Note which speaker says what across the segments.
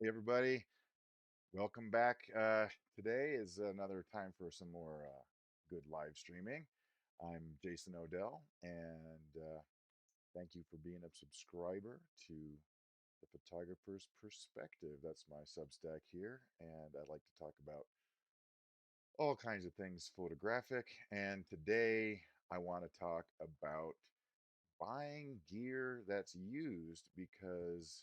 Speaker 1: Hey everybody, welcome back. Today is another time for some more good live streaming. I'm Jason Odell, and thank you for being a subscriber to the Photographer's Perspective. That's my Substack here, and I'd like to talk about all kinds of things photographic. And today I want to talk about buying gear that's used because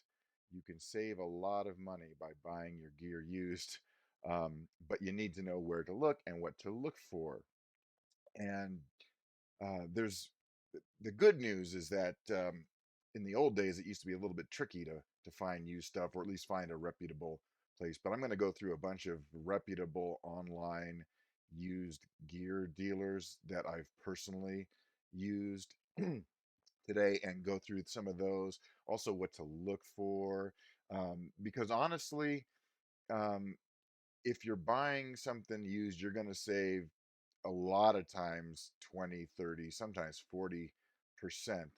Speaker 1: you can save a lot of money by buying your gear used. But you need to know where to look and what to look for. And there's the good news is that in the old days, it used to be a little bit tricky to find used stuff or at least find a reputable place. But I'm going to go through a bunch of reputable online used gear dealers that I've personally used today and go through some of those. Also, what to look for. Because honestly, um, if you're buying something used, you're going to save a lot of times 20, 30, sometimes 40%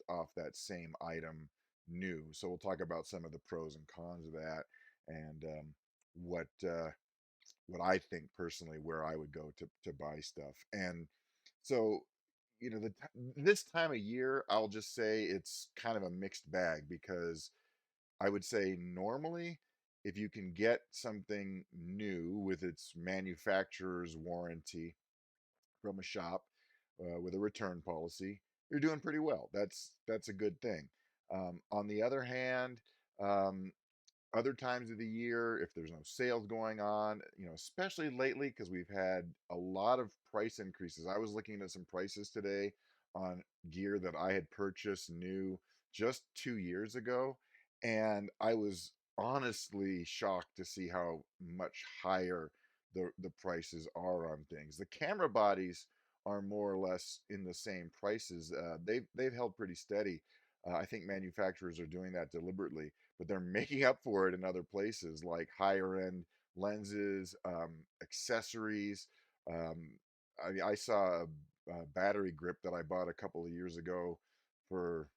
Speaker 1: off that same item new. So we'll talk about some of the pros and cons of that and what what I think personally where I would go to buy stuff. And so, this time of year, I'll just say it's kind of a mixed bag because I would say normally, if you can get something new with its manufacturer's warranty from a shop with a return policy, you're doing pretty well. That's a good thing. On the other hand, um, other times of the year, if there's no sales going on, especially lately, because we've had a lot of price increases. I was looking at some prices today on gear that I had purchased new just 2 years ago, and I was honestly shocked to see how much higher the prices are on things. The camera bodies are more or less in the same prices. They've held pretty steady. I think manufacturers are doing that deliberately, but they're making up for it in other places like higher end lenses, accessories. Um, I saw a battery grip that I bought a couple of years ago for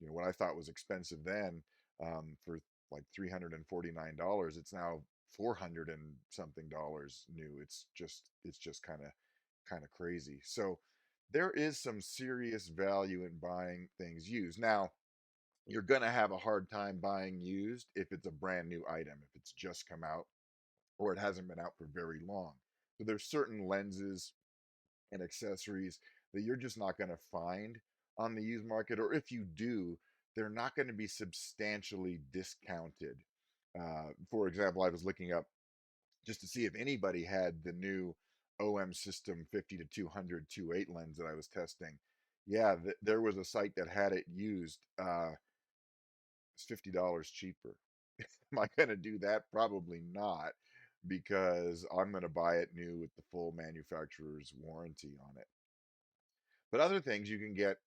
Speaker 1: what I thought was expensive then, for like $349. It's now 400 and something dollars new. It's just kind of crazy. So there is some serious value in buying things used. Now, you're going to have a hard time buying used if it's a brand new item, if it's just come out or it hasn't been out for very long. So there's certain lenses and accessories that you're just not going to find on the used market, or if you do, they're not going to be substantially discounted. For example, I was looking up just to see if anybody had the new OM System 50 to 200 2.8 lens that I was testing. Yeah, there was a site that had it used. It's $50 cheaper. Am I going to do that? Probably not, because I'm going to buy it new with the full manufacturer's warranty on it. But other things you can get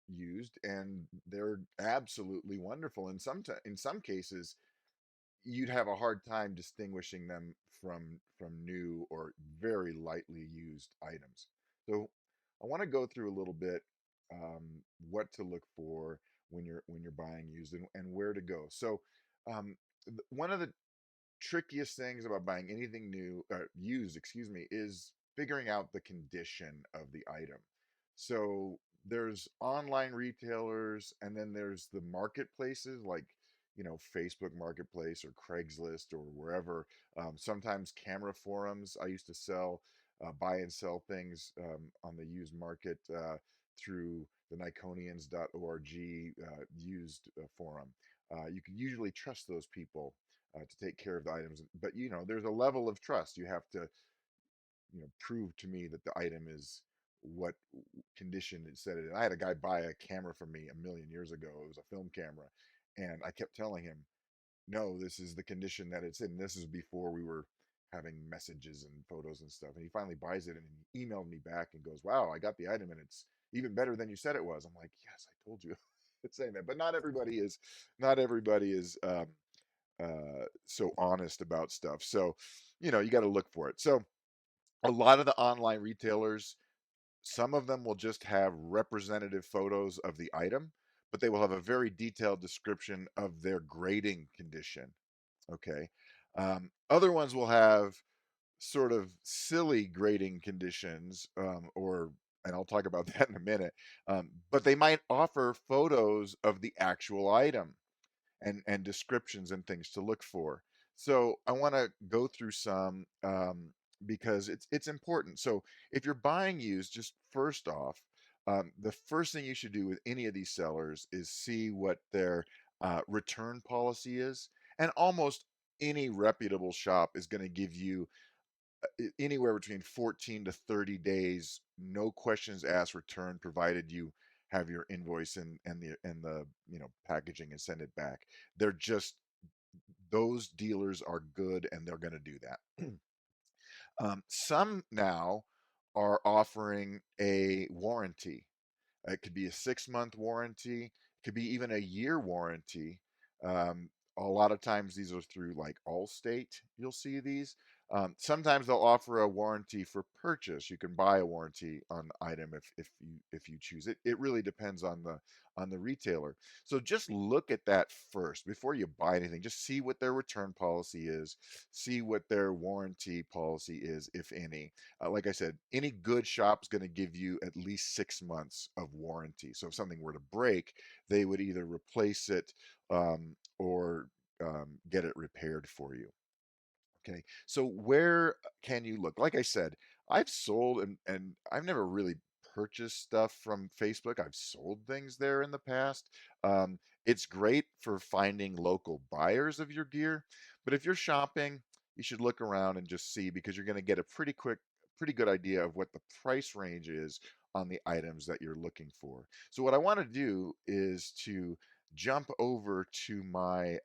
Speaker 1: used, and they're absolutely wonderful. In some cases, you'd have a hard time distinguishing them from new or very lightly used items. So I want to go through a little bit, what to look for when you're buying used, and where to go. So one of the trickiest things about buying anything new, used, excuse me, is figuring out the condition of the item. So there's online retailers, and then there's the marketplaces like Facebook Marketplace or Craigslist or wherever. Sometimes camera forums. I used to buy and sell things on the used market through the Nikonians.org used forum. You can usually trust those people to take care of the items. But there's a level of trust. You have to prove to me that the item is what condition it said it in. I had a guy buy a camera from me a million years ago. It was a film camera, and I kept telling him, "No, this is the condition that it's in." This is before we were having messages and photos and stuff. And he finally buys it, and he emailed me back and goes, "Wow, I got the item, and it's even better than you said it was." I'm like, "Yes, I told you." It's saying that, but not everybody is so honest about stuff. So, you got to look for it. So, a lot of the online retailers, some of them will just have representative photos of the item, but they will have a very detailed description of their grading condition. Okay. Other ones will have sort of silly grading conditions, and I'll talk about that in a minute. But they might offer photos of the actual item and descriptions and things to look for. So I want to go through some because it's important. So if you're buying used, just first off, the first thing you should do with any of these sellers is see what their return policy is, and almost any reputable shop is going to give you anywhere between 14 to 30 days, no questions asked, return, provided you have your invoice and the packaging and send it back. They're just those dealers are good and they're going to do that. Some now are offering a warranty. It could be a 6 month warranty, it could be even a year warranty. A lot of times these are through like Allstate. You'll see these. Sometimes they'll offer a warranty for purchase. You can buy a warranty on the item if you choose it. It really depends on the retailer. So just look at that first before you buy anything. Just see what their return policy is, see what their warranty policy is, if any. Like I said, any good shop is going to give you at least 6 months of warranty. So if something were to break, they would either replace it or get it repaired for you. Okay, so where can you look? Like I said, I've sold and I've never really purchased stuff from Facebook. I've sold things there in the past. It's great for finding local buyers of your gear, but if you're shopping, you should look around and just see because you're going to get a pretty good idea of what the price range is on the items that you're looking for. So what I want to do is to jump over to my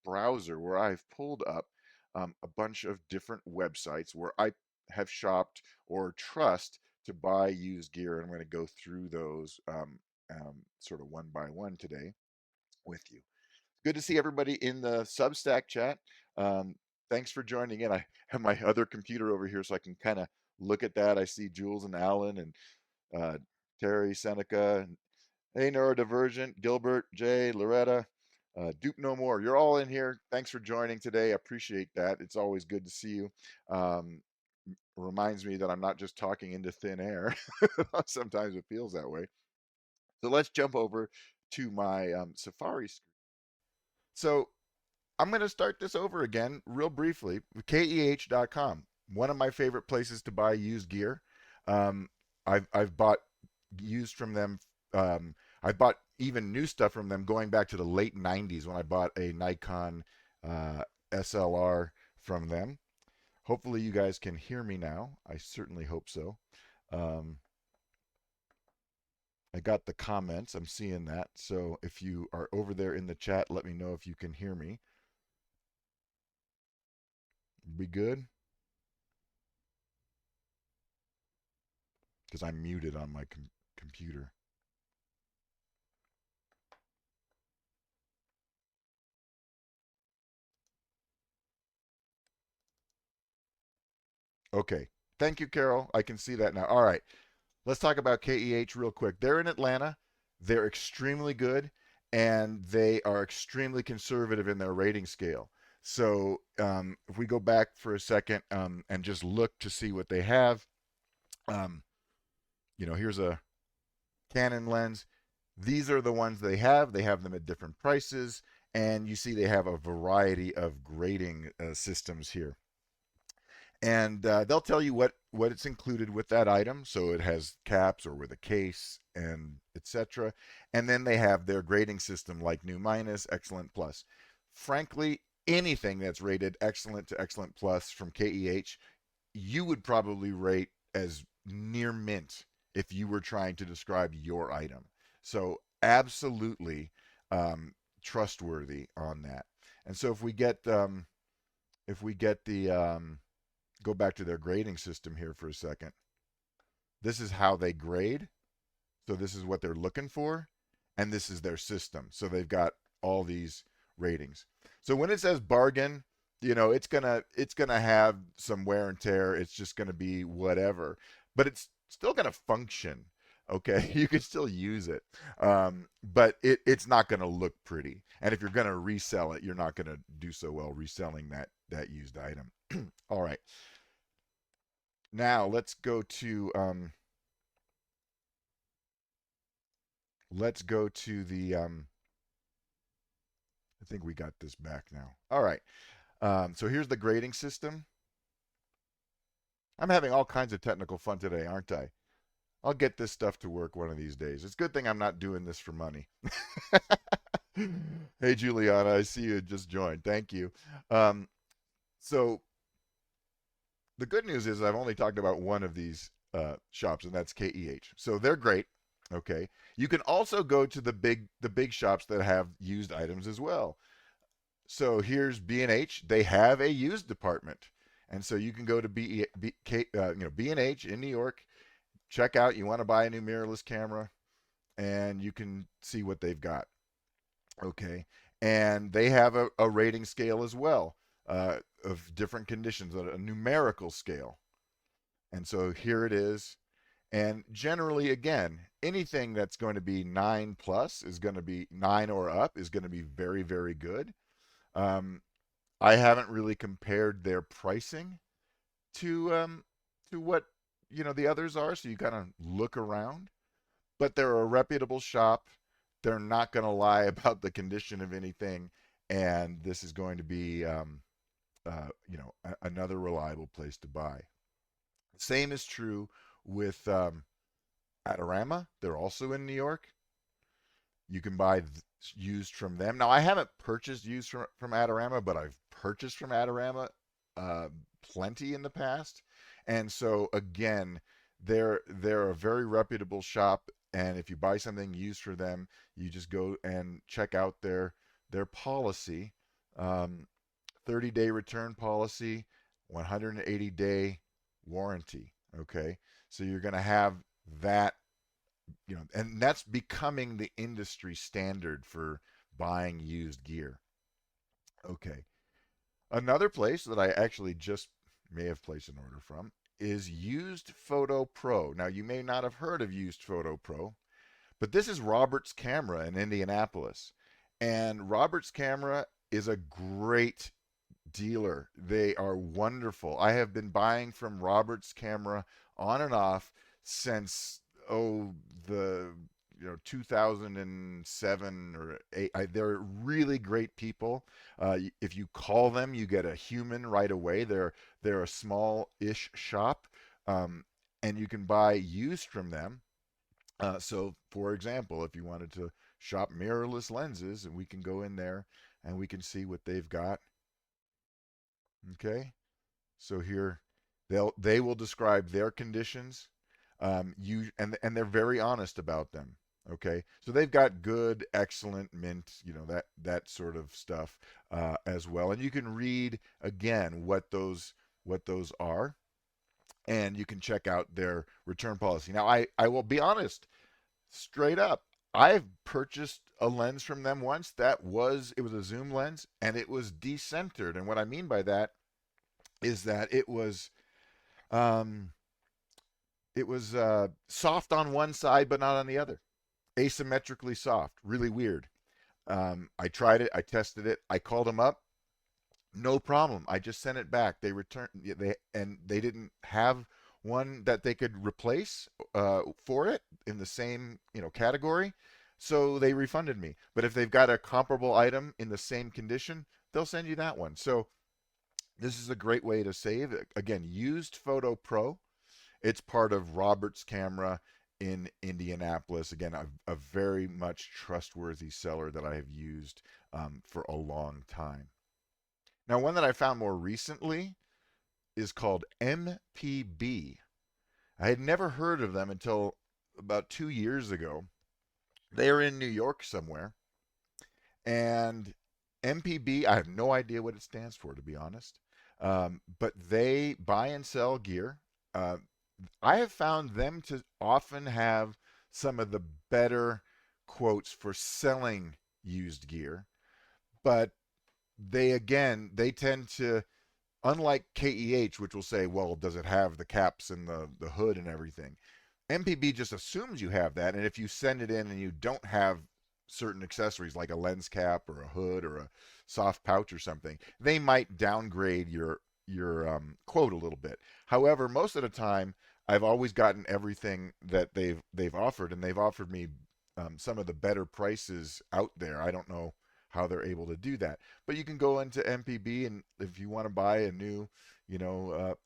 Speaker 1: browser where I've pulled up a bunch of different websites where I have shopped or trust to buy used gear. And I'm going to go through those sort of one by one today with you. Good to see everybody in the Substack chat. Um, Thanks for joining in. I have my other computer over here so I can kind of look at that. I see Jules and Alan and uh, Terry, Seneca, and hey, Neurodivergent, Gilbert, Jay, Loretta, Dupe No More. You're all in here. Thanks for joining today. I appreciate that. It's always good to see you. Um, Reminds me that I'm not just talking into thin air. Sometimes it feels that way. So let's jump over to my Safari screen. So I'm going to start this over again real briefly with KEH.com, one of my favorite places to buy used gear. Um, I've bought used from them. I bought even new stuff from them going back to the late 90s when I bought a Nikon SLR from them. Hopefully, you guys can hear me now. I certainly hope so. Um, I got the comments. I'm seeing that. So if you are over there in the chat, let me know if you can hear me. Be good? Because I'm muted on my computer. Okay. Thank you, Carol. I can see that now. All right. Let's talk about KEH real quick. They're in Atlanta. They're extremely good, and they are extremely conservative in their rating scale. So if we go back for a second and just look to see what they have, um, here's a Canon lens. These are the ones they have. They have them at different prices, and you see they have a variety of grading systems here. And they'll tell you what it's included with that item. So it has caps or with a case and etc. And then they have their grading system like new minus, excellent plus. Frankly, anything that's rated excellent to excellent plus from KEH, you would probably rate as near mint if you were trying to describe your item. So absolutely trustworthy on that. And so if we get the go back to their grading system here for a second. This is how they grade. So this is what they're looking for. And this is their system. So they've got all these ratings. So when it says bargain, it's gonna have some wear and tear. It's just gonna be whatever. But it's still gonna function. Okay, you can still use it, but it's not going to look pretty. And if you're going to resell it, you're not going to do so well reselling that used item. All right, now let's go to the I think we got this back now. All right, so here's the grading system. I'm having all kinds of technical fun today, aren't I? I'll get this stuff to work one of these days. It's a good thing I'm not doing this for money. Hey, Juliana, I see you just joined. Thank you. Um, so the good news is I've only talked about one of these shops, and that's KEH. So they're great. Okay. You can also go to the big shops that have used items as well. So here's B&H. They have a used department, and so you can go to B&H in New York. Check out. You want to buy a new mirrorless camera, and you can see what they've got. Okay. And they have a rating scale as well, of different conditions, a numerical scale. And so here it is. And generally, again, anything that's going to be 9 plus is going to be 9 or up is going to be very, very good. Um, I haven't really compared their pricing to what the others are, so you kind of look around. But they're a reputable shop. They're not going to lie about the condition of anything, and this is going to be another reliable place to buy. Same is true with Adorama. They're also in New York. You can buy used from them. Now, I haven't purchased used from Adorama, but I've purchased from Adorama uh, plenty in the past. And so, again, they're a very reputable shop. And if you buy something used for them, you just go and check out their policy, 30-day return policy, 180-day warranty. Okay, so you're going to have that, and that's becoming the industry standard for buying used gear. Okay. Another place that I actually just may have placed an order from is Used Photo Pro. Now, you may not have heard of Used Photo Pro, but this is Robert's Camera in Indianapolis. And Robert's Camera is a great dealer. They are wonderful. I have been buying from Robert's Camera on and off since the 2007 or 8. They're really great people. If you call them, you get a human right away. They're a small-ish shop, um, and you can buy used from them. So, for example, if you wanted to shop mirrorless lenses, and we can go in there and we can see what they've got. Okay. So here, they will describe their conditions. And they're very honest about them. Okay, so they've got good, excellent, mint, that sort of stuff as well. And you can read again what those are, and you can check out their return policy. Now, I will be honest, straight up. I've purchased a lens from them once. It was a zoom lens, and it was decentered. And what I mean by that is that um, it was soft on one side but not on the other, asymmetrically soft, really weird. I tried it, I tested it, I called them up, no problem. I just sent it back. They returned, they didn't have one that they could replace for it in the same category, so they refunded me. But if they've got a comparable item in the same condition, they'll send you that one. So this is a great way to save. Again, Used Photo Pro. It's part of Robert's Camera in Indianapolis. Again, a very much trustworthy seller that I have used for a long time. Now, one that I found more recently is called MPB. I had never heard of them until about 2 years ago. They are in New York somewhere. And MPB, I have no idea what it stands for, to be honest. But they buy and sell gear. Uh, I have found them to often have some of the better quotes for selling used gear, but they tend to, unlike KEH, which will say, well, does it have the caps and the hood and everything? MPB just assumes you have that, and if you send it in and you don't have certain accessories like a lens cap or a hood or a soft pouch or something, they might downgrade your quote a little bit. However, most of the time, I've always gotten everything that they've offered, and they've offered me some of the better prices out there. I don't know how they're able to do that, but you can go into MPB, and if you want to buy a new,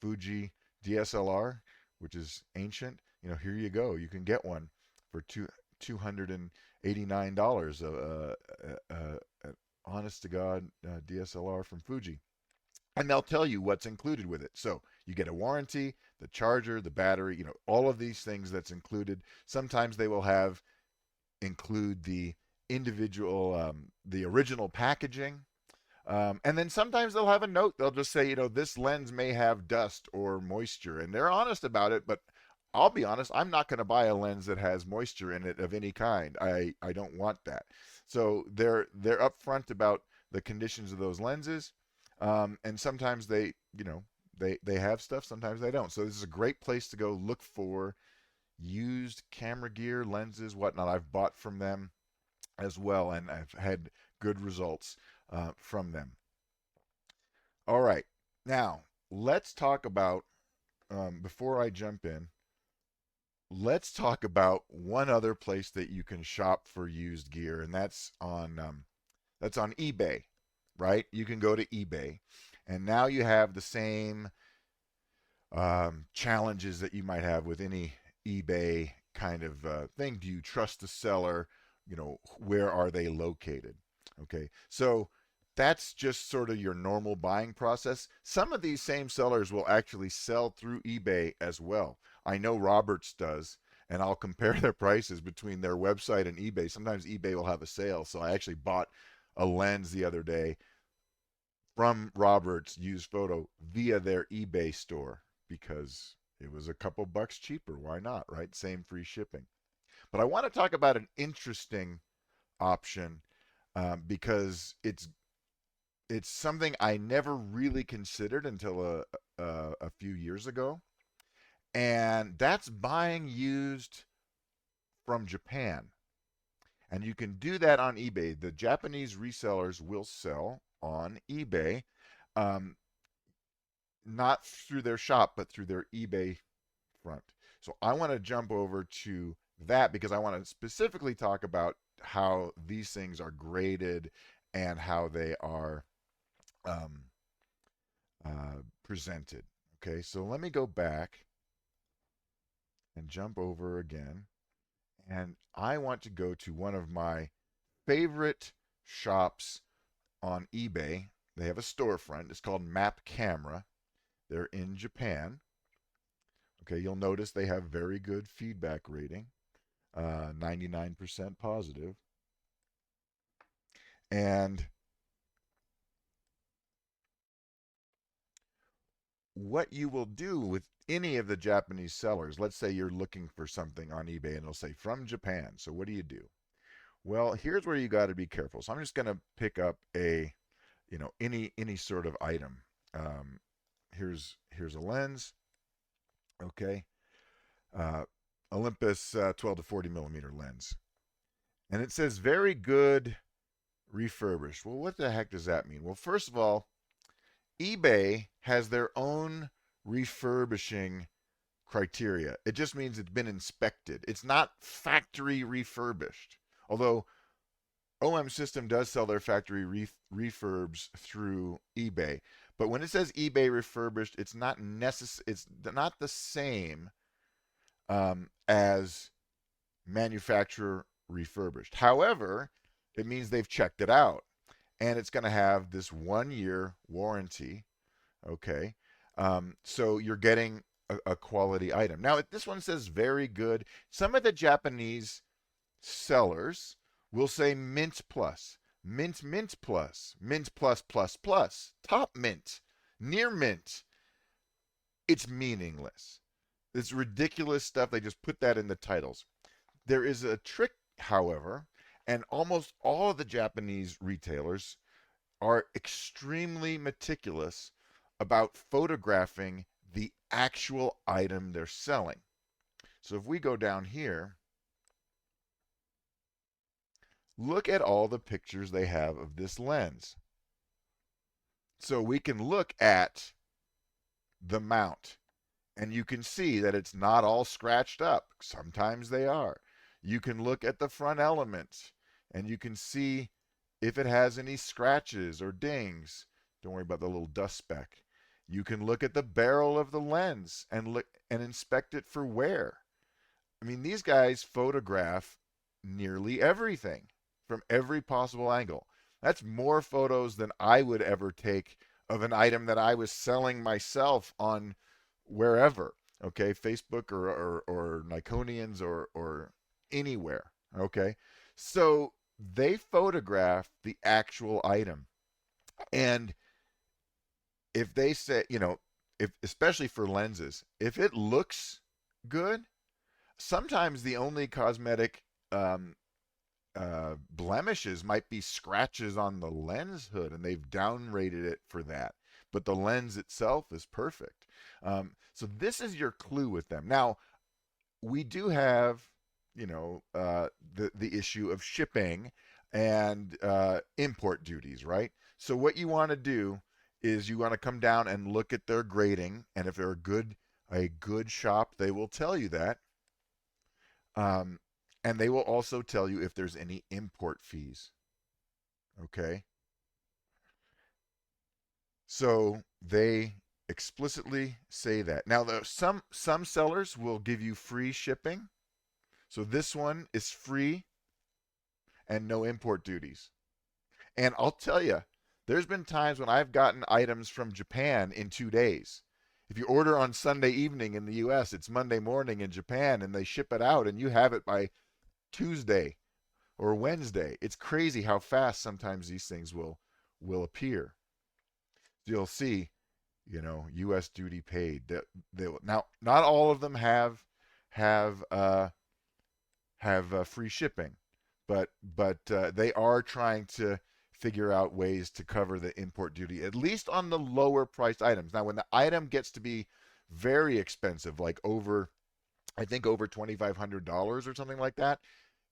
Speaker 1: Fuji DSLR, which is ancient, here you go. You can get one for $289. An honest to God DSLR from Fuji, and they'll tell you what's included with it. So you get a warranty, the charger, the battery, all of these things that's included. Sometimes they will include the individual, the original packaging. And then sometimes they'll have a note. They'll just say, this lens may have dust or moisture, and they're honest about it. But I'll be honest, I'm not going to buy a lens that has moisture in it of any kind. I don't want that. So they're upfront about the conditions of those lenses, and sometimes they have stuff, sometimes they don't. So this is a great place to go look for used camera gear, lenses, whatnot. I've bought from them as well, and I've had good results from them. All right, now let's talk about before I jump in. Let's talk about one other place that you can shop for used gear, and that's on eBay, right? You can go to eBay, and now you have the same challenges that you might have with any eBay kind of thing. Do you trust the seller? Where are they located? Okay, so that's just sort of your normal buying process. Some of these same sellers will actually sell through eBay as well. I know Roberts does, and I'll compare their prices between their website and eBay. Sometimes eBay will have a sale, so I actually bought a lens the other day from Roberts Used Photo via their eBay store because it was a couple bucks cheaper. Why not, right? Same free shipping. But I want to talk about an interesting option because it's something I never really considered until a few years ago, and that's buying used from Japan. And you can do that on eBay. The Japanese resellers will sell on eBay, um, not through their shop, but through their eBay front. So I want to jump over to that because I want to specifically talk about how these things are graded and how they are um, presented. Okay, so let me go back and jump over again. And I want to go to one of my favorite shops on eBay. They have a storefront. It's called Map Camera. They're in Japan. Okay, you'll notice they have very good feedback rating, 99% positive. And what you will do with any of the Japanese sellers, let's say you're looking for something on eBay and it'll say from Japan. So what do? Well, here's where you got to be careful. So I'm just going to pick up any sort of item. Um, here's a lens. Okay, uh, Olympus 12 to 40 millimeter lens, and it says very good refurbished. Well, what the heck does that mean? Well, first of all, eBay has their own refurbishing criteria. It just means it's been inspected. It's not factory refurbished. Although OM System does sell their factory refurbs through eBay, but when it says eBay refurbished, it's not It's not the same as manufacturer refurbished. However, it means they've checked it out, and it's going to have this 1 year warranty. Okay, so you're getting a quality item. Now, this one says very good. Some of the Japanese sellers will say mint plus, mint plus, mint plus plus plus, top mint, near mint. It's meaningless. It's ridiculous stuff. They just put that in the titles. There is a trick, however, and almost all of the Japanese retailers are extremely meticulous about photographing the actual item they're selling. So if we go down here, look at all the pictures they have of this lens. So we can look at the mount, and you can see that it's not all scratched up. Sometimes they are. You can look at the front elements, and you can see if it has any scratches or dings. Don't worry about the little dust speck. You can look at the barrel of the lens and look and inspect it for wear. I mean, these guys photograph nearly everything from every possible angle. That's more photos than I would ever take of an item that I was selling myself on wherever, okay, Facebook or Nikonians or anywhere, okay. So they photograph the actual item, and if they say, if especially for lenses, if it looks good, sometimes the only cosmetic um, blemishes might be scratches on the lens hood, and they've downrated it for that. But the lens itself is perfect. So this is your clue with them. Now we do have, the issue of shipping and import duties, right? So what you want to do is you want to come down and look at their grading, and if they're a good shop, they will tell you that. Um, and they will also tell you if there's any import fees. Okay. So they explicitly say that. Now, some sellers will give you free shipping. So this one is free and no import duties. And I'll tell you, there's been times when I've gotten items from Japan in 2 days. If you order on Sunday evening in the US, it's Monday morning in Japan, and they ship it out and you have it by Tuesday or Wednesday. It's crazy how fast sometimes these things will appear. You'll see, U.S. duty paid. They now not all of them have uh, have free shipping, but they are trying to figure out ways to cover the import duty, at least on the lower priced items. Now, when the item gets to be very expensive, like I think over $2,500 or something like that,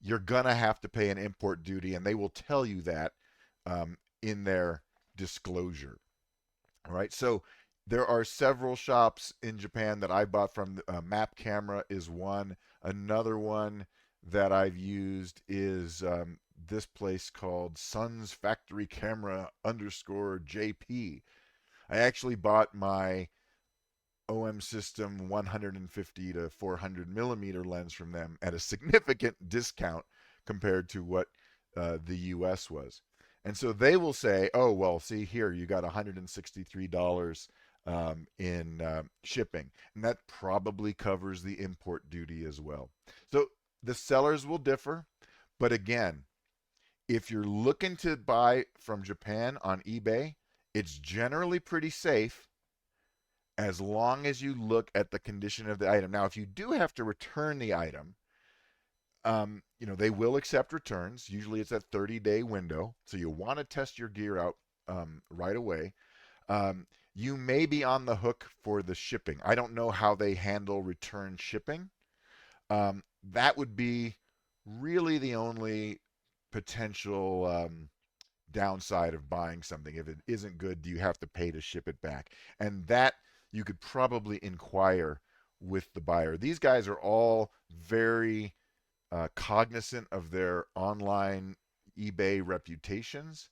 Speaker 1: you're gonna have to pay an import duty, and they will tell you that in their disclosure. All right, so there are several shops in Japan that I bought from. Map Camera is one. Another one that I've used is this place called Sun's Factory Camera underscore JP. I actually bought my OM System 150 to 400 millimeter lens from them at a significant discount compared to what the US was. And so they will say, oh, well, see here, you got $163 in shipping. And that probably covers the import duty as well. So the sellers will differ. But again, if you're looking to buy from Japan on eBay, it's generally pretty safe as long as you look at the condition of the item. Now, if you do have to return the item, they will accept returns. Usually it's a 30-day window. So you want to test your gear out right away. You may be on the hook for the shipping. I don't know how they handle return shipping. That would be really the only potential downside of buying something. If it isn't good, do you have to pay to ship it back? And that you could probably inquire with the buyer. These guys are all very cognizant of their online eBay reputations,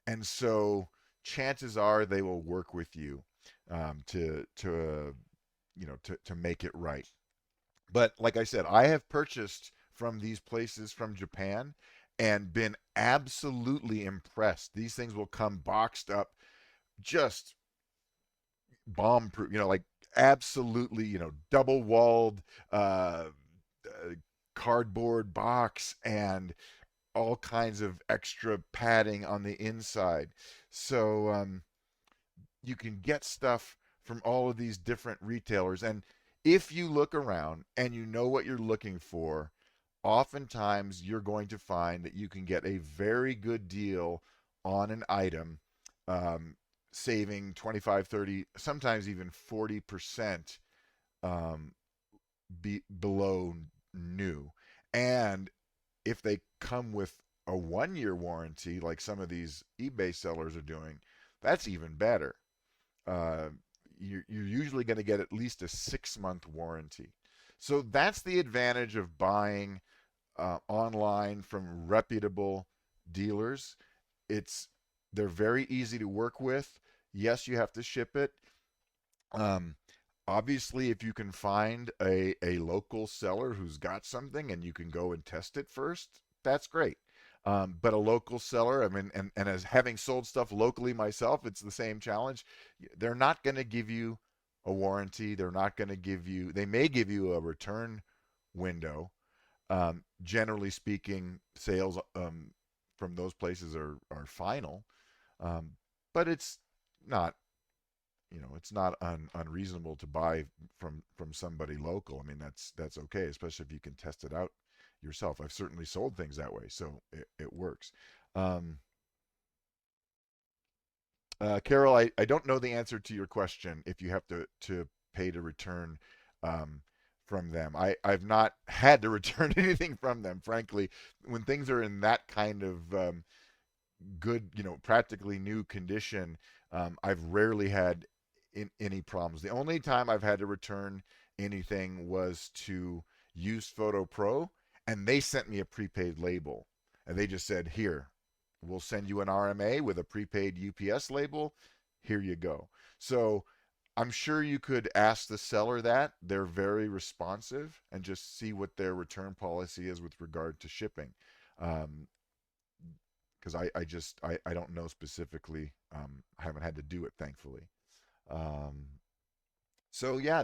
Speaker 1: and so chances are they will work with you to make it right. But like I said, I have purchased from these places from Japan and been absolutely impressed. These things will come boxed up, just bomb proof, like absolutely, double walled cardboard box and all kinds of extra padding on the inside. So you can get stuff from all of these different retailers. And if you look around and you know what you're looking for, oftentimes you're going to find that you can get a very good deal on an item, um, saving 25, 30, sometimes even 40% um, be below new. And if they come with a 1 year warranty, like some of these eBay sellers are doing, that's even better. Uh, you're usually going to get at least a 6 month warranty. So that's the advantage of buying online from reputable dealers. It's they're very easy to work with. Yes, you have to ship it. Um, Obviously, if you can find a local seller who's got something and you can go and test it first, that's great. But a local seller, I mean, and as having sold stuff locally myself, it's the same challenge. They're not going to give you a warranty. They're not going to give you, they may give you a return window. Generally speaking, sales from those places are final, um, but it's not it's not unreasonable to buy from somebody local. I mean, that's okay, especially if you can test it out yourself. I've certainly sold things that way, so it works. Um, Carol, I don't know the answer to your question if you have to pay to return um, from them. I've not had to return anything from them, frankly. When things are in that kind of good, practically new condition, I've rarely had any problems. The only time I've had to return anything was to use Photo Pro, and they sent me a prepaid label, and they just said, "Here, we'll send you an RMA with a prepaid UPS label. Here you go." So I'm sure you could ask the seller that. They're very responsive, and just see what their return policy is with regard to shipping. Um, because I don't know specifically. I haven't had to do it, thankfully. Um, so yeah,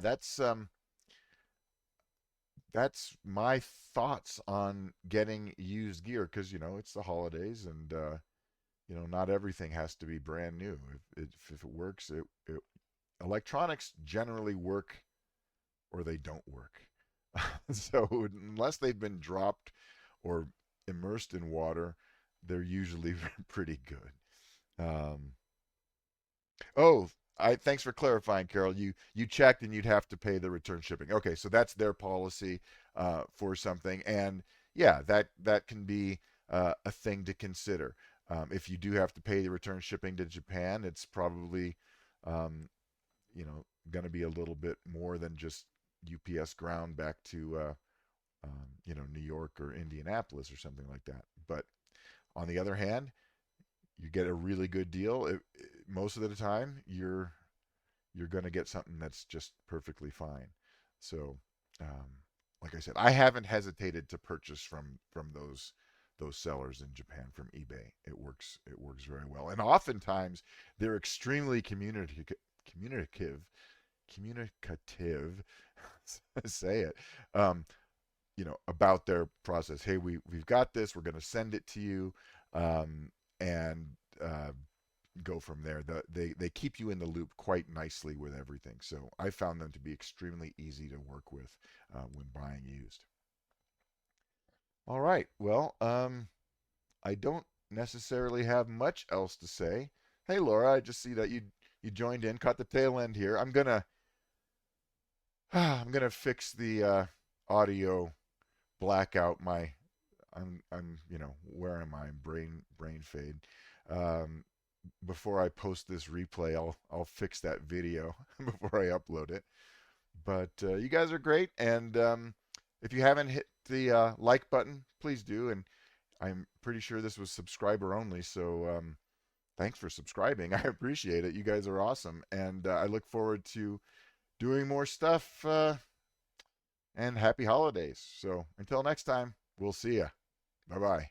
Speaker 1: that's my thoughts on getting used gear because it's the holidays and not everything has to be brand new. If it works, it electronics generally work or they don't work. So unless they've been dropped or immersed in water, they're usually pretty good. Um, Oh, I thanks for clarifying, Carol. You checked and you'd have to pay the return shipping. Okay, so that's their policy for something, and yeah, that can be a thing to consider. If you do have to pay the return shipping to Japan, it's probably um, going to be a little bit more than just UPS ground back to New York or Indianapolis or something like that. But on the other hand, you get a really good deal. Most of the time, you're going to get something that's just perfectly fine. So, um, like I said, I haven't hesitated to purchase from those sellers in Japan from eBay. It works very well, and oftentimes they're extremely communicative, communicative. Say it. Um, about their process. Hey, we've got this. We're going to send it to you, and uh, go from there. They keep you in the loop quite nicely with everything. So I found them to be extremely easy to work with when buying used. All right. Well, I don't necessarily have much else to say. Hey, Laura, I just see that you joined in, caught the tail end here. I'm gonna fix the audio blackout. I'm where am I? Brain fade. Um, Before I post this replay, I'll fix that video before I upload it. But you guys are great, and if you haven't hit the like button, please do. And I'm pretty sure this was subscriber only, so thanks for subscribing. I appreciate it. You guys are awesome, and I look forward to doing more stuff. And happy holidays. So until next time, we'll see ya. Bye bye.